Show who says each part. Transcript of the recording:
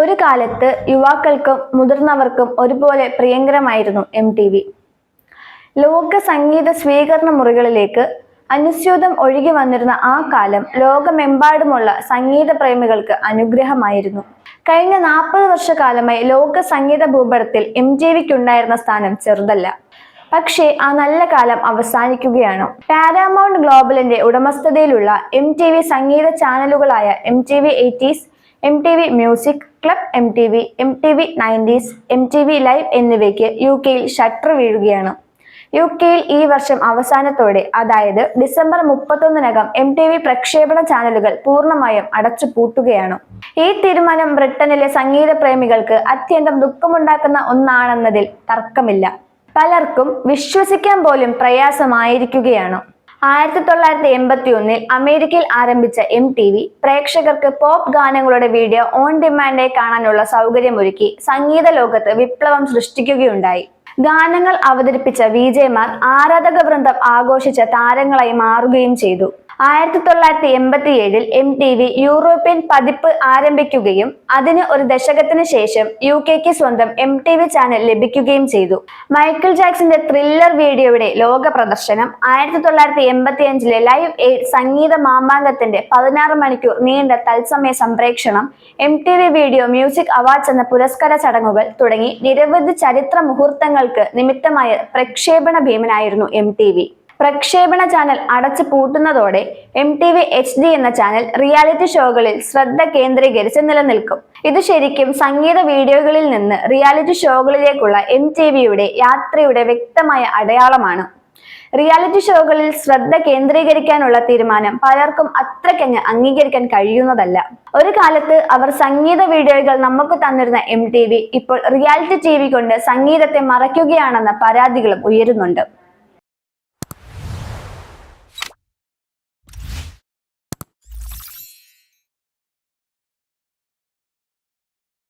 Speaker 1: ഒരു കാലത്ത് യുവാക്കൾക്കും മുതിർന്നവർക്കും ഒരുപോലെ പ്രിയങ്കരമായിരുന്നു MTV. ലോക സംഗീത സ്വീകരണ മുറികളിലേക്ക് അനുസ്യൂതം ഒഴുകി വന്നിരുന്ന ആ കാലം ലോകമെമ്പാടുമുള്ള സംഗീത പ്രേമികൾക്ക് അനുഗ്രഹമായിരുന്നു. കഴിഞ്ഞ 40 വർഷക്കാലമായി ലോക സംഗീത ഭൂപടത്തിൽ MTVക്കുണ്ടായിരുന്ന സ്ഥാനം ചെറുതല്ല. പക്ഷേ ആ നല്ല കാലം അവസാനിക്കുകയാണ്. പാരാമൗണ്ട് ഗ്ലോബലിന്റെ ഉടമസ്ഥതയിലുള്ള MTV സംഗീത ചാനലുകളായ MTV 80s, MTV music, club MTV, MTV 90s, MTV live എന്നിവയ്ക്ക് UK-യിൽ ഷട്ടർ വീഴുകയാണ്. UK-യിൽ ഈ വർഷം അവസാനത്തോടെ, അതായത് ഡിസംബർ 31-നകം MTV പ്രക്ഷേപണ ചാനലുകൾ പൂർണ്ണമായും അടച്ചു പൂട്ടുകയാണ്. ഈ തീരുമാനം ബ്രിട്ടനിലെ സംഗീത പ്രേമികൾക്ക് അത്യന്തം ദുഃഖമുണ്ടാക്കുന്ന ഒന്നാണെന്നതിൽ തർക്കമില്ല. പലർക്കും വിശ്വസിക്കാൻ പോലും പ്രയാസമായിരിക്കുകയാണ്. 1981-ൽ അമേരിക്കയിൽ ആരംഭിച്ച MTV പ്രേക്ഷകർക്ക് പോപ്പ് ഗാനങ്ങളുടെ വീഡിയോ ഓൺ ഡിമാൻഡായി കാണാനുള്ള സൗകര്യമൊരുക്കി സംഗീത ലോകത്ത് വിപ്ലവം സൃഷ്ടിക്കുകയുണ്ടായി. ഗാനങ്ങൾ അവതരിപ്പിച്ച VJമാർ ആരാധക വൃന്ദം ആഘോഷിച്ച താരങ്ങളായി മാറുകയും ചെയ്തു. 1987-ൽ MTV യൂറോപ്യൻ പതിപ്പ് ആരംഭിക്കുകയും അതിന് ഒരു ദശകത്തിന് ശേഷം UK-ക്ക് സ്വന്തം MTV ചാനൽ ലഭിക്കുകയും ചെയ്തു. മൈക്കിൾ ജാക്സന്റെ ത്രില്ലർ വീഡിയോയുടെ ലോക പ്രദർശനം, 1985-ലെ ലൈവ് എയ്ഡ് സംഗീത മാമാങ്കത്തിന്റെ 16 മണിക്കൂർ നീണ്ട തത്സമയ സംപ്രേക്ഷണം, MTV വീഡിയോ മ്യൂസിക് അവാർഡ്സ് എന്ന പുരസ്കാര ചടങ്ങുകൾ തുടങ്ങി നിരവധി ചരിത്ര മുഹൂർത്തങ്ങൾക്ക് നിമിത്തമായ പ്രക്ഷേപണ ഭീമനായിരുന്നു MTV. പ്രക്ഷേപണ ചാനൽ അടച്ചു പൂട്ടുന്നതോടെ MTV HD എന്ന ചാനൽ റിയാലിറ്റി ഷോകളിൽ ശ്രദ്ധ കേന്ദ്രീകരിച്ച് നിലനിൽക്കും. ഇത് ശരിക്കും സംഗീത വീഡിയോകളിൽ നിന്ന് റിയാലിറ്റി ഷോകളിലേക്കുള്ള MTVയുടെ യാത്രയുടെ വ്യക്തമായ അടയാളമാണ്. റിയാലിറ്റി ഷോകളിൽ ശ്രദ്ധ കേന്ദ്രീകരിക്കാനുള്ള തീരുമാനം പലർക്കും അത്രയ്ക്കങ്ങ് അംഗീകരിക്കാൻ കഴിയുന്നതല്ല. ഒരു കാലത്ത് അവർ സംഗീത വീഡിയോകൾ നമുക്ക് തന്നിരുന്ന MTV ഇപ്പോൾ റിയാലിറ്റി TV കൊണ്ട് സംഗീതത്തെ മറയ്ക്കുകയാണെന്ന പരാതികളും ഉയരുന്നുണ്ട്.